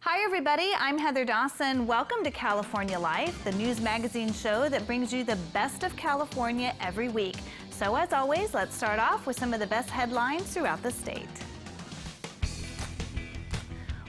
Hi everybody, I'm Heather Dawson. Welcome to California Life, the news magazine show that brings you the best of California every week. So as always, let's start off with some of the best headlines throughout the state.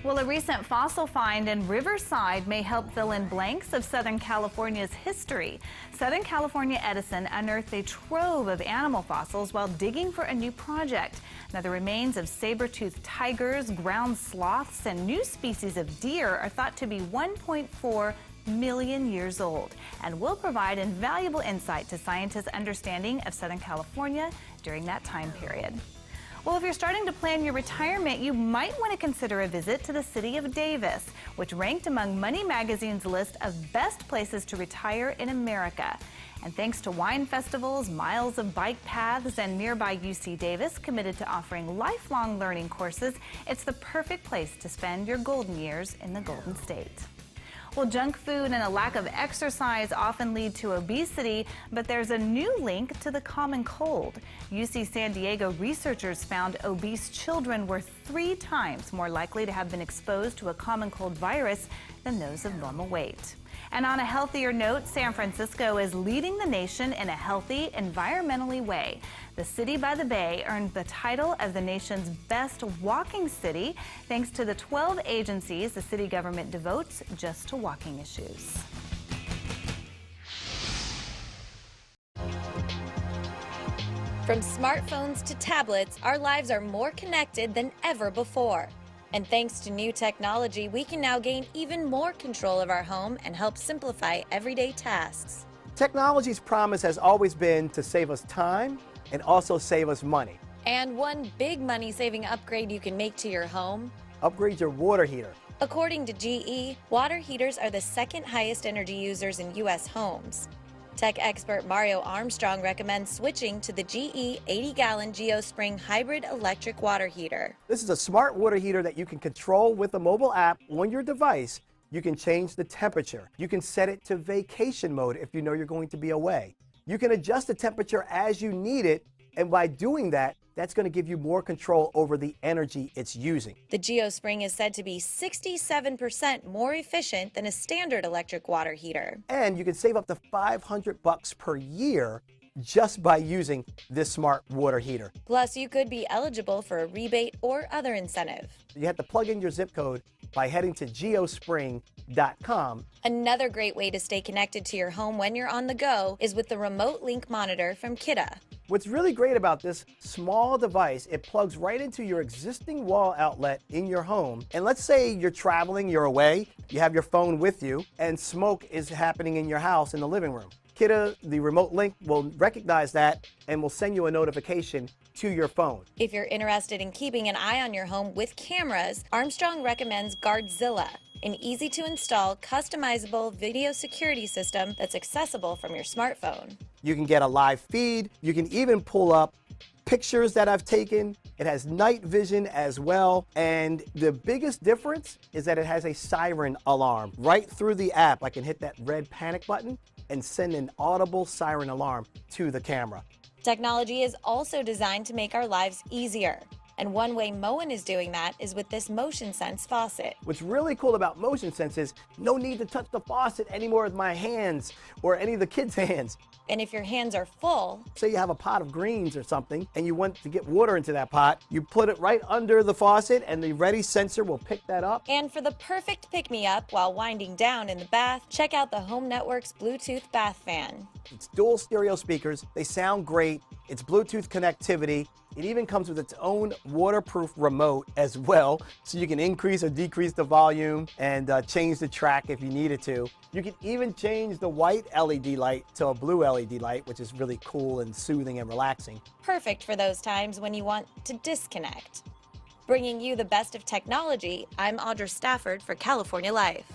Well, a recent fossil find in Riverside may help fill in blanks of Southern California's history. Southern California Edison unearthed a trove of animal fossils while digging for a new project. Now, the remains of saber-toothed tigers, ground sloths, and new species of deer are thought to be 1.4 million years old and will provide invaluable insight to scientists' understanding of Southern California during that time period. Well, if you're starting to plan your retirement, you might want to consider a visit to the city of Davis, which ranked among Money Magazine's list of best places to retire in America. And thanks to wine festivals, miles of bike paths, and nearby UC Davis committed to offering lifelong learning courses, it's the perfect place to spend your golden years in the Golden State. Well, junk food and a lack of exercise often lead to obesity, but there's a new link to the common cold. UC San Diego researchers found obese children were 3 times more likely to have been exposed to a common cold virus than those of normal weight. And on a healthier note, San Francisco is leading the nation in a healthy, environmentally way. The city by the Bay earned the title of the nation's best walking city thanks to the 12 agencies the city government devotes just to walking issues. From smartphones to tablets, our lives are more connected than ever before. And thanks to new technology, we can now gain even more control of our home and help simplify everyday tasks. Technology's promise has always been to save us time and also save us money. And one big money-saving upgrade you can make to your home: upgrade your water heater. According to GE, water heaters are the second highest energy users in U.S. homes. Tech expert Mario Armstrong recommends switching to the GE 80-gallon GeoSpring hybrid electric water heater. This is a smart water heater that you can control with a mobile app on your device. You can change the temperature. You can set it to vacation mode if you know you're going to be away. You can adjust the temperature as you need it, and by doing that, that's going to give you more control over the energy it's using. The GeoSpring is said to be 67% more efficient than a standard electric water heater. And you can save up to $500 per year just by using this smart water heater. Plus, you could be eligible for a rebate or other incentive. You have to plug in your zip code by heading to geospring.com. Another great way to stay connected to your home when you're on the go is with the remote link monitor from Kidde. What's really great about this small device, it plugs right into your existing wall outlet in your home. And let's say you're traveling, you're away, you have your phone with you, and smoke is happening in your house in the living room. Kidde, the remote link, will recognize that and will send you a notification to your phone. If you're interested in keeping an eye on your home with cameras, Armstrong recommends Guardzilla, an easy-to-install, customizable video security system that's accessible from your smartphone. You can get a live feed. You can even pull up pictures that I've taken. It has night vision as well. And the biggest difference is that it has a siren alarm. Right through the app, I can hit that red panic button and send an audible siren alarm to the camera. Technology is also designed to make our lives easier. And one way Moen is doing that is with this Motion Sense faucet. What's really cool about Motion Sense is no need to touch the faucet anymore with my hands or any of the kids' hands. And if your hands are full, say you have a pot of greens or something and you want to get water into that pot, you put it right under the faucet and the Ready sensor will pick that up. And for the perfect pick-me-up while winding down in the bath, check out the Home Network's Bluetooth bath fan. It's dual stereo speakers. They sound great. It's Bluetooth connectivity. It even comes with its own waterproof remote as well, so you can increase or decrease the volume and change the track if you needed to. You can even change the white LED light to a blue LED light, which is really cool and soothing and relaxing. Perfect for those times when you want to disconnect. Bringing you the best of technology, I'm Audra Stafford for California Life.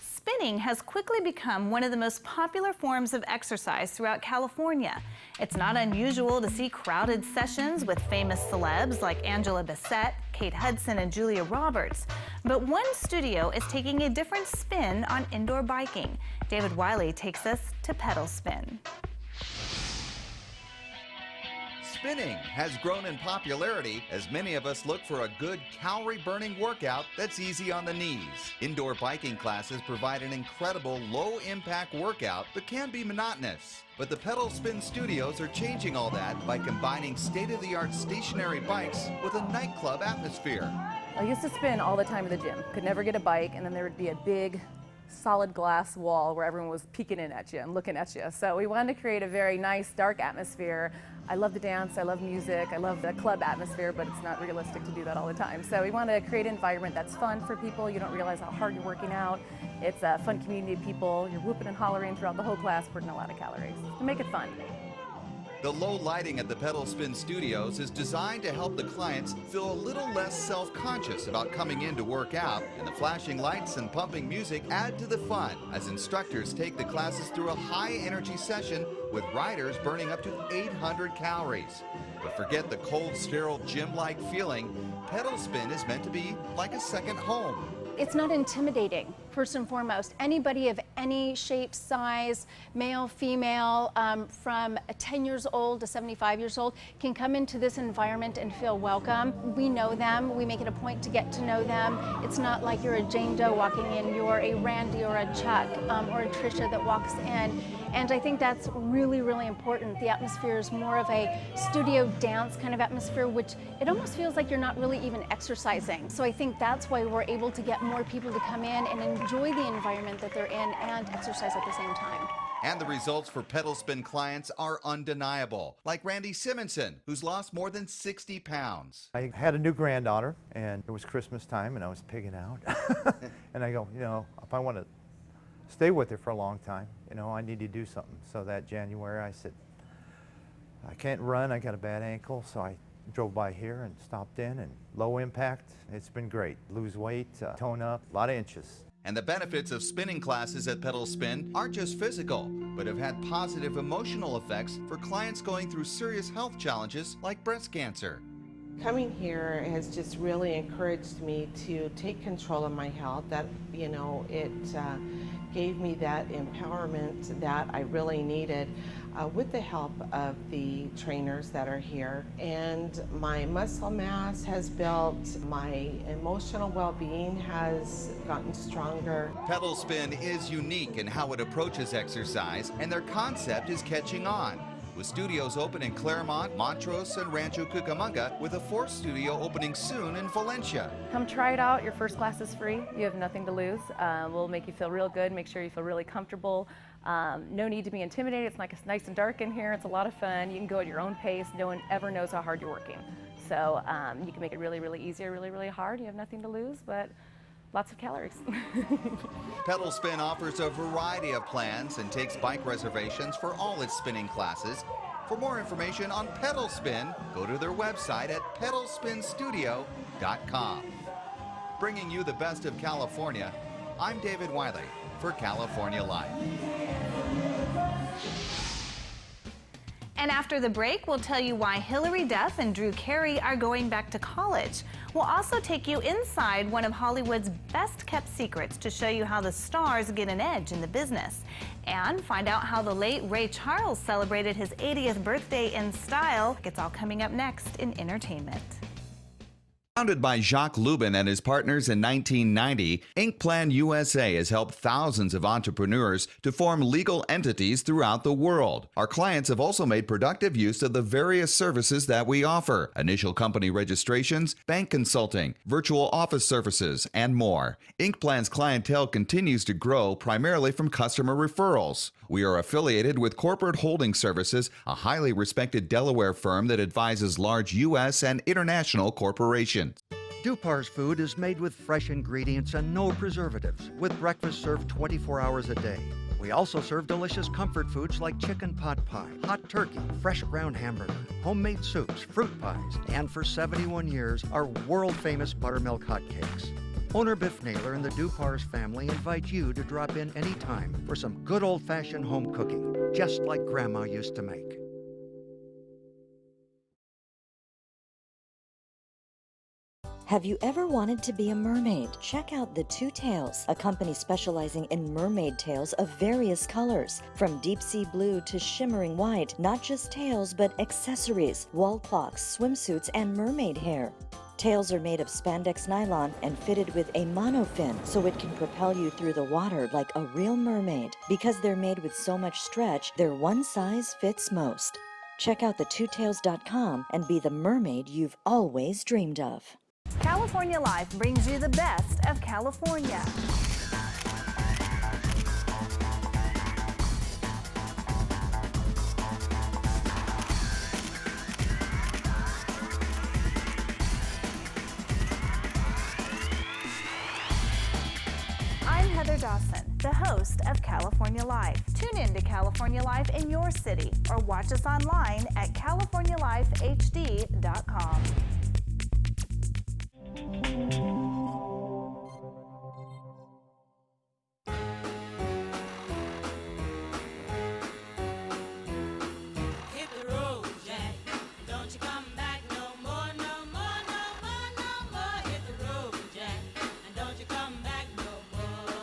Spinning has quickly become one of the most popular forms of exercise throughout California. It's not unusual to see crowded sessions with famous celebs like Angela Bassett, Kate Hudson, and Julia Roberts. But one studio is taking a different spin on indoor biking. David Wiley takes us to pedal spin. Spinning has grown in popularity as many of us look for a good calorie-burning workout that's easy on the knees. Indoor biking classes provide an incredible low-impact workout but can be monotonous. But the Pedal Spin Studios are changing all that by combining state-of-the-art stationary bikes with a nightclub atmosphere. I used to spin all the time at the gym. Could never get a bike, and then there would be a big solid glass wall where everyone was peeking in at you and looking at you. So we wanted to create a very nice, dark atmosphere. I love to dance, I love music, I love the club atmosphere, but it's not realistic to do that all the time. So we want to create an environment that's fun for people. You don't realize how hard you're working out. It's a fun community of people. You're whooping and hollering throughout the whole class, burning a lot of calories to make it fun. The low lighting at the Pedal Spin Studios is designed to help the clients feel a little less self-conscious about coming in to work out, and the flashing lights and pumping music add to the fun as instructors take the classes through a high-energy session with riders burning up to 800 calories. But forget the cold, sterile, gym-like feeling. Pedal Spin is meant to be like a second home. It's not intimidating, first and foremost. Anybody of any shape, size, male, female, from 10 years old to 75 years old can come into this environment and feel welcome. We know them, we make it a point to get to know them. It's not like you're a Jane Doe walking in, you're a Randy or a Chuck or a Trisha that walks in. And I think that's really, really important. The atmosphere is more of a studio dance kind of atmosphere, which it almost feels like you're not really even exercising. So I think that's why we're able to get more people to come in and enjoy the environment that they're in and exercise at the same time. And the results for Pedal Spin clients are undeniable, like Randy Simonson, who's lost more than 60 pounds. I had a new granddaughter, and it was Christmas time, and I was pigging out. And I go, if I want to stay with her for a long time, I need to do something. So that January I said, I can't run, I got a bad ankle, so I drove by here and stopped in, and low impact, it's been great. Lose weight, tone up, a lot of inches. And the benefits of spinning classes at Pedal Spin aren't just physical, but have had positive emotional effects for clients going through serious health challenges like breast cancer. Coming here has just really encouraged me to take control of my health. That, it gave me that empowerment that I really needed with the help of the trainers that are here. And my muscle mass has built, my emotional well-being has gotten stronger. Pedal Spin is unique in how it approaches exercise, and their concept is catching on, with studios open in Claremont, Montrose, and Rancho Cucamonga, with a fourth studio opening soon in Valencia. Come try it out. Your first class is free. You have nothing to lose. We'll make you feel real good, make sure you feel really comfortable. No need to be intimidated. It's nice and dark in here. It's a lot of fun. You can go at your own pace. No one ever knows how hard you're working. So you can make it really, really easy or really, really hard. You have nothing to lose, but lots of calories. Pedal Spin offers a variety of plans and takes bike reservations for all its spinning classes. For more information on Pedal Spin, go to their website at pedalspinstudio.com. Bringing you the best of California, I'm David Wiley for California Life. And after the break, we'll tell you why Hilary Duff and Drew Carey are going back to college. We'll also take you inside one of Hollywood's best-kept secrets to show you how the stars get an edge in the business. And find out how the late Ray Charles celebrated his 80th birthday in style. It's all coming up next in entertainment. Founded by Jacques Lubin and his partners in 1990, Inkplan USA has helped thousands of entrepreneurs to form legal entities throughout the world. Our clients have also made productive use of the various services that we offer: initial company registrations, bank consulting, virtual office services, and more. Inkplan's clientele continues to grow primarily from customer referrals. We are affiliated with Corporate Holding Services, a highly respected Delaware firm that advises large U.S. and international corporations. Dupar's food is made with fresh ingredients and no preservatives, with breakfast served 24 hours a day. We also serve delicious comfort foods like chicken pot pie, hot turkey, fresh ground hamburger, homemade soups, fruit pies, and for 71 years, our world-famous buttermilk hotcakes. Owner Biff Naylor and the Dupar's family invite you to drop in anytime for some good old-fashioned home cooking, just like Grandma used to make. Have you ever wanted to be a mermaid? Check out The Two Tails, a company specializing in mermaid tails of various colors. From deep sea blue to shimmering white, not just tails, but accessories, wall clocks, swimsuits, and mermaid hair. Tails are made of spandex nylon and fitted with a monofin, so it can propel you through the water like a real mermaid. Because they're made with so much stretch, they're one size fits most. Check out thetwotails.com and be the mermaid you've always dreamed of. California Life brings you the best of California. I'm Heather Dawson, the host of California Life. Tune in to California Life in your city or watch us online at californialifehd.com. Hit the road, Jack. Don't you come back no more, no more, no more, no more. Hit the road, Jack. And don't you come back no more.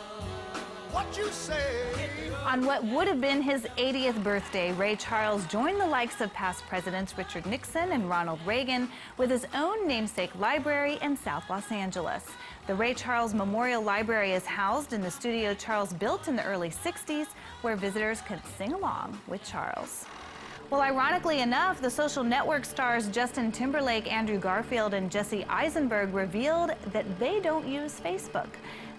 What you say? On what would have been his 80th birthday, Ray Charles joined the likes of past presidents Richard Nixon and Ronald Reagan with his own namesake library in South Los Angeles. The Ray Charles Memorial Library is housed in the studio Charles built in the early 60s, where visitors could sing along with Charles. Well, ironically enough, the social network stars Justin Timberlake, Andrew Garfield, and Jesse Eisenberg revealed that they don't use Facebook.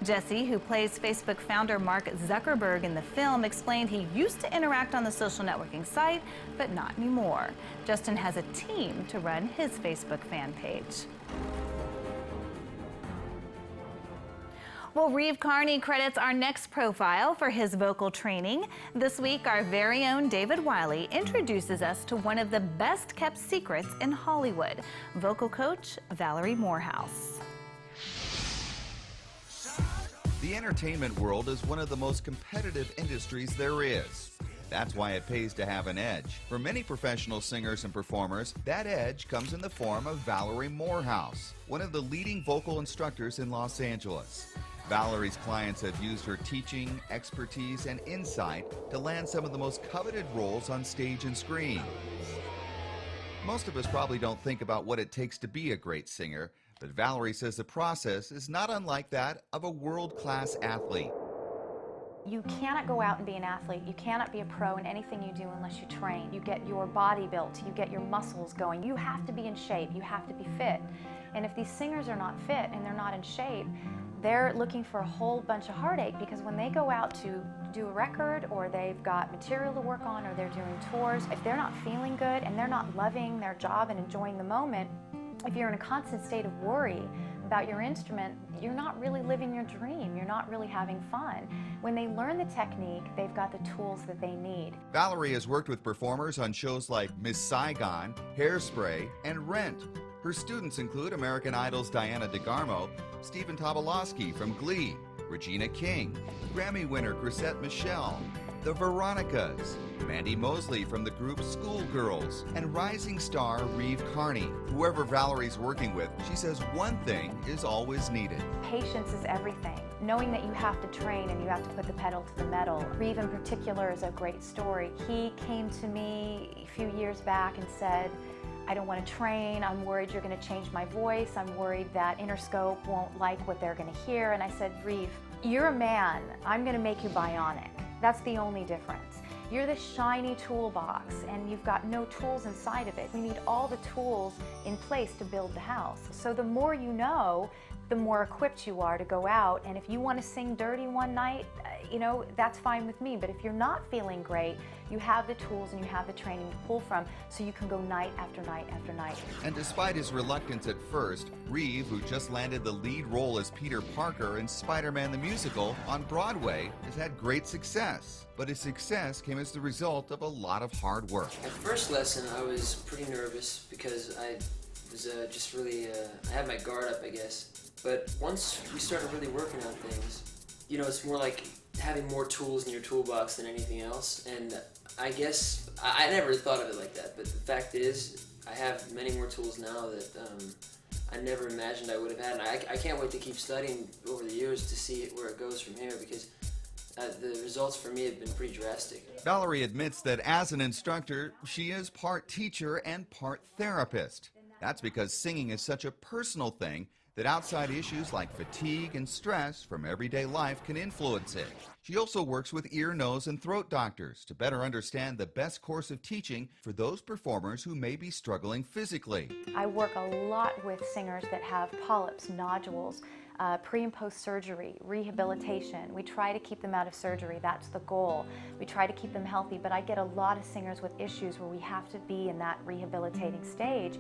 Jesse, who plays Facebook founder Mark Zuckerberg in the film, explained he used to interact on the social networking site, but not anymore. Justin has a team to run his Facebook fan page. Well, Reeve Carney credits our next profile for his vocal training. This week, our very own David Wiley introduces us to one of the best-kept secrets in Hollywood, vocal coach Valerie Morehouse. The entertainment world is one of the most competitive industries there is. That's why it pays to have an edge. For many professional singers and performers, that edge comes in the form of Valerie Morehouse, one of the leading vocal instructors in Los Angeles. Valerie's clients have used her teaching, expertise, and insight to land some of the most coveted roles on stage and screen. Most of us probably don't think about what it takes to be a great singer, but Valerie says the process is not unlike that of a world-class athlete. You cannot go out and be an athlete. You cannot be a pro in anything you do unless you train. You get your body built, you get your muscles going. You have to be in shape, you have to be fit. And if these singers are not fit and they're not in shape, they're looking for a whole bunch of heartache, because when they go out to do a record or they've got material to work on or they're doing tours, if they're not feeling good and they're not loving their job and enjoying the moment, if you're in a constant state of worry about your instrument, you're not really living your dream. You're not really having fun. When they learn the technique, they've got the tools that they need. Valerie has worked with performers on shows like Miss Saigon, Hairspray, and Rent. Her students include American Idol's Diana DeGarmo, Stephen Tobolowsky from Glee, Regina King, Grammy winner Chrisette Michele, the Veronicas, Mandy Mosley from the group Schoolgirls, and rising star Reeve Carney. Whoever Valerie's working with, she says one thing is always needed. Patience is everything. Knowing that you have to train and you have to put the pedal to the metal. Reeve in particular is a great story. He came to me a few years back and said, I don't want to train, I'm worried you're going to change my voice, I'm worried that Interscope won't like what they're going to hear. And I said, Reeve, you're a man, I'm going to make you bionic. That's the only difference. You're this shiny toolbox and you've got no tools inside of it. We need all the tools in place to build the house. So the more you know, the more equipped you are to go out. And if you want to sing dirty one night, you know, that's fine with me. But if you're not feeling great, you have the tools and you have the training to pull from, so you can go night after night after night. And despite his reluctance at first, Reeve, who just landed the lead role as Peter Parker in Spider-Man the Musical on Broadway, has had great success. But his success came as the result of a lot of hard work. At first lesson, I was pretty nervous because I was just really, I had my guard up, I guess. But once we started really working on things, you know, it's more like having more tools in your toolbox than anything else. And I guess I never thought of it like that, but the fact is I have many more tools now that I never imagined I would have had. And I can't wait to keep studying over the years to see where it goes from here, because the results for me have been pretty drastic. Valerie admits that as an instructor, she is part teacher and part therapist. That's because singing is such a personal thing that outside issues like fatigue and stress from everyday life can influence it. She also works with ear, nose, and throat doctors to better understand the best course of teaching for those performers who may be struggling physically. I work a lot with singers that have polyps, nodules, pre and post surgery, rehabilitation. We try to keep them out of surgery. That's the goal. We try to keep them healthy, but I get a lot of singers with issues where we have to be in that rehabilitating stage.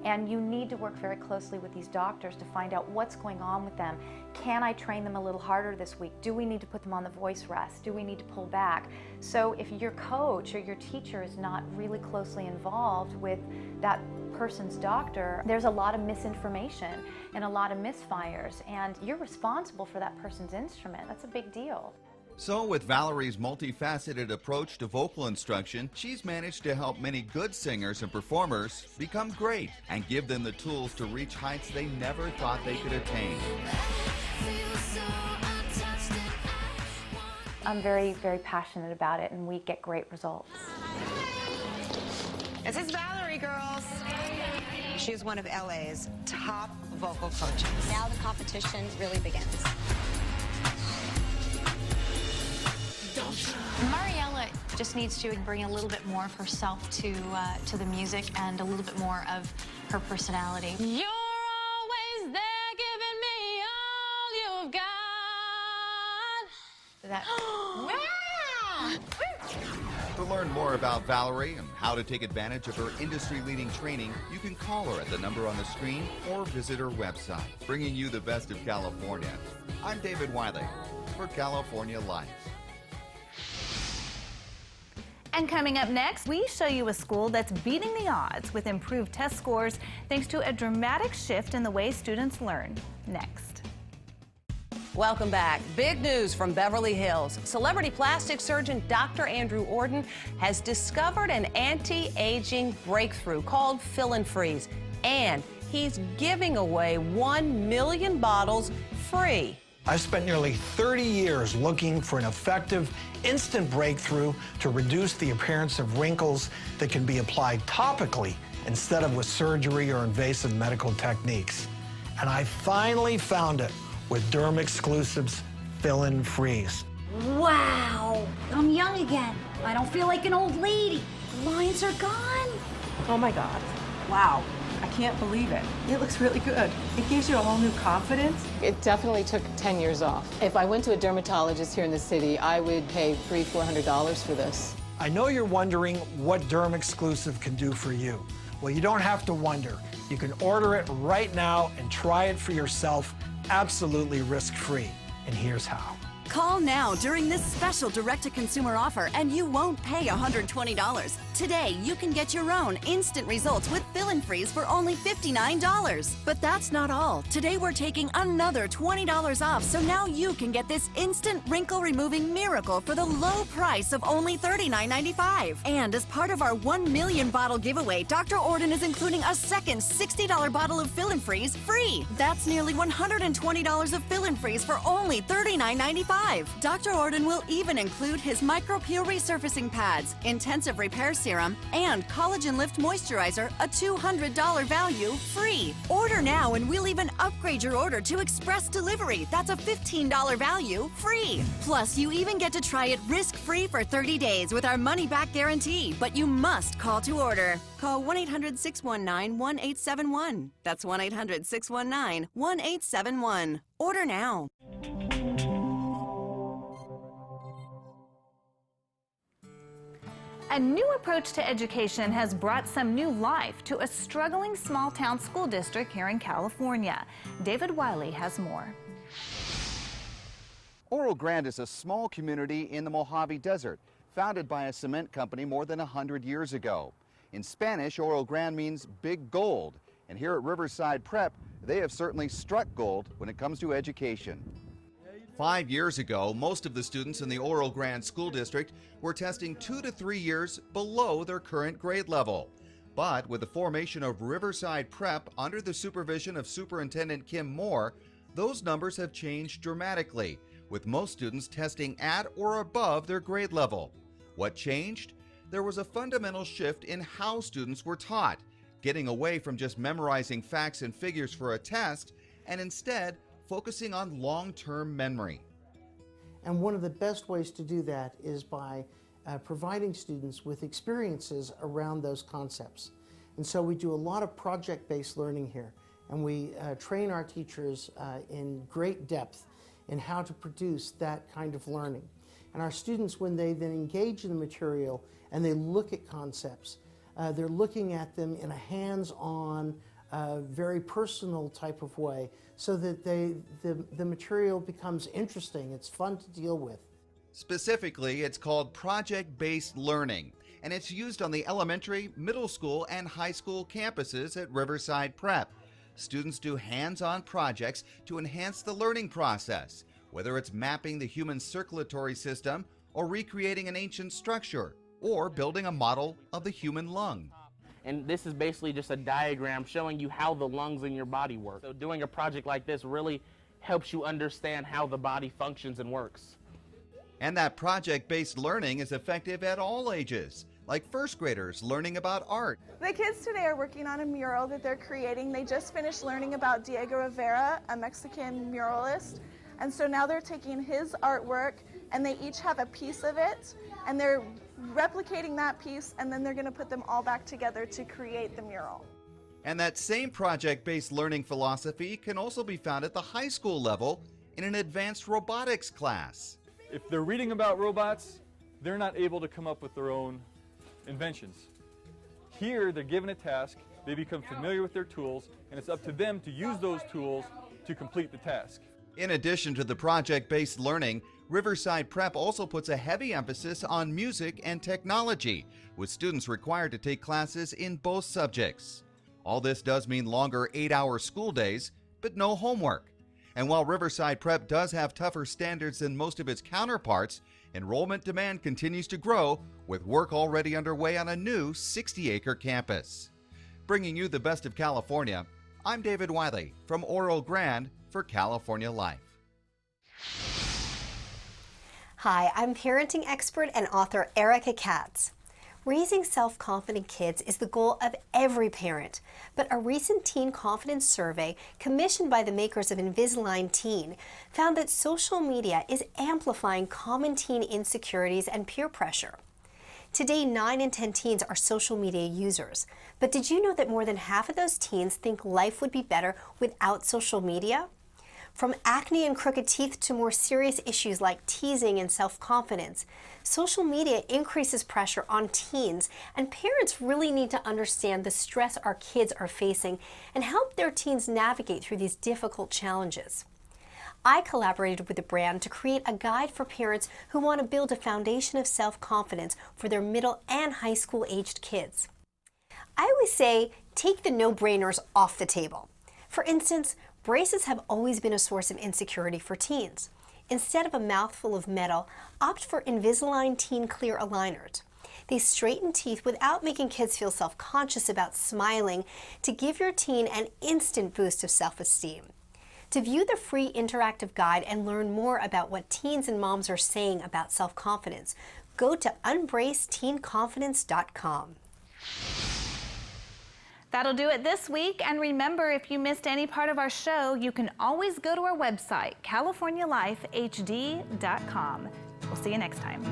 And you need to work very closely with these doctors to find out what's going on with them. Can I train them a little harder this week? Do we need to put them on the voice rest? Do we need to pull back? So if your coach or your teacher is not really closely involved with that person's doctor, there's a lot of misinformation and a lot of misfires, and you're responsible for that person's instrument. That's a big deal. So with Valerie's multifaceted approach to vocal instruction, she's managed to help many good singers and performers become great and give them the tools to reach heights they never thought they could attain. I'm very, very passionate about it, and we get great results. This is Valerie, girls. She's one of LA's top vocal coaches. Now the competition really begins. Mariella just needs to bring a little bit more of herself to the music and a little bit more of her personality. You're always there giving me all you've got. That. To learn more about Valerie and how to take advantage of her industry-leading training, you can call her at the number on the screen or visit her website. Bringing you the best of California, I'm David Wiley for California Life. And coming up next, we show you a school that's beating the odds with improved test scores thanks to a dramatic shift in the way students learn. Next. Welcome back. Big news from Beverly Hills. Celebrity plastic surgeon Dr. Andrew Orden has discovered an anti-aging breakthrough called Fill and Freeze, and he's giving away 1 million bottles free. I've spent nearly 30 years looking for an effective, instant breakthrough to reduce the appearance of wrinkles that can be applied topically instead of with surgery or invasive medical techniques. And I finally found it with Derm Exclusives Fill and Freeze. Wow, I'm young again. I don't feel like an old lady. The lines are gone. Oh my God, wow. I can't believe it. It looks really good. It gives you a whole new confidence. It definitely took 10 years off. If I went to a dermatologist here in the city, I would pay $300-400 for this. I know you're wondering what Derm Exclusive can do for you. Well, you don't have to wonder. You can order it right now and try it for yourself absolutely risk-free. And here's how. Call now during this special direct-to-consumer offer and you won't pay $120. Today, you can get your own instant results with Fill and Freeze for only $59. But that's not all. Today, we're taking another $20 off, so now you can get this instant wrinkle-removing miracle for the low price of only $39.95. And as part of our 1 million bottle giveaway, Dr. Orden is including a second $60 bottle of Fill and Freeze free. That's nearly $120 of Fill and Freeze for only $39.95. Dr. Orden will even include his micro-peel resurfacing pads, intensive repair serum, and collagen lift moisturizer, a $200 value, free. Order now and we'll even upgrade your order to express delivery. That's a $15 value, free. Plus, you even get to try it risk-free for 30 days with our money-back guarantee, but you must call to order. Call 1-800-619-1871. That's 1-800-619-1871. Order now. A new approach to education has brought some new life to a struggling small-town school district here in California. David Wiley has more. Oro Grande is a small community in the Mojave Desert, founded by a cement company more than 100 years ago. In Spanish, Oro Grande means big gold, and here at Riverside Prep, they have certainly struck gold when it comes to education. 5 years ago, most of the students in the Oro Grande School District were testing 2 to 3 years below their current grade level. But with the formation of Riverside Prep under the supervision of Superintendent Kim Moore, those numbers have changed dramatically, with most students testing at or above their grade level. What changed? There was a fundamental shift in how students were taught, getting away from just memorizing facts and figures for a test, and instead focusing on long-term memory. And one of the best ways to do that is by providing students with experiences around those concepts. And so we do a lot of project-based learning here, and we train our teachers in great depth in how to produce that kind of learning. And our students, when they then engage in the material and they look at concepts, they're looking at them in a hands-on, very personal type of way, so that the material becomes interesting, it's fun to deal with. Specifically, it's called project-based learning, and it's used on the elementary, middle school, and high school campuses at Riverside Prep. Students do hands-on projects to enhance the learning process, whether it's mapping the human circulatory system, or recreating an ancient structure, or building a model of the human lung. And this is basically just a diagram showing you how the lungs in your body work. So doing a project like this really helps you understand how the body functions and works. And that project-based learning is effective at all ages, like first graders learning about art. The kids today are working on a mural that they're creating. They just finished learning about Diego Rivera, a Mexican muralist. And so now they're taking his artwork and they each have a piece of it and they're replicating that piece, and then they're going to put them all back together to create the mural. And that same project-based learning philosophy can also be found at the high school level in an advanced robotics class. If they're reading about robots, they're not able to come up with their own inventions. Here, they're given a task, they become familiar with their tools, and it's up to them to use those tools to complete the task. In addition to the project-based learning, Riverside Prep also puts a heavy emphasis on music and technology, with students required to take classes in both subjects. All this does mean longer 8-hour school days, but no homework. And while Riverside Prep does have tougher standards than most of its counterparts, enrollment demand continues to grow, with work already underway on a new 60-acre campus. Bringing you the best of California, I'm David Wiley from Oro Grande for California Life. Hi, I'm parenting expert and author Erica Katz. Raising self-confident kids is the goal of every parent, but a recent teen confidence survey commissioned by the makers of Invisalign Teen found that social media is amplifying common teen insecurities and peer pressure. Today, 9 in 10 teens are social media users, but did you know that more than half of those teens think life would be better without social media? From acne and crooked teeth to more serious issues like teasing and self-confidence, social media increases pressure on teens, and parents really need to understand the stress our kids are facing and help their teens navigate through these difficult challenges. I collaborated with the brand to create a guide for parents who want to build a foundation of self-confidence for their middle and high school-aged kids. I always say, take the no-brainers off the table. For instance, braces have always been a source of insecurity for teens. Instead of a mouthful of metal, opt for Invisalign Teen Clear aligners. They straighten teeth without making kids feel self-conscious about smiling to give your teen an instant boost of self-esteem. To view the free interactive guide and learn more about what teens and moms are saying about self-confidence, go to unbraceteenconfidence.com. That'll do it this week. And remember, if you missed any part of our show, you can always go to our website, CaliforniaLifeHD.com. We'll see you next time.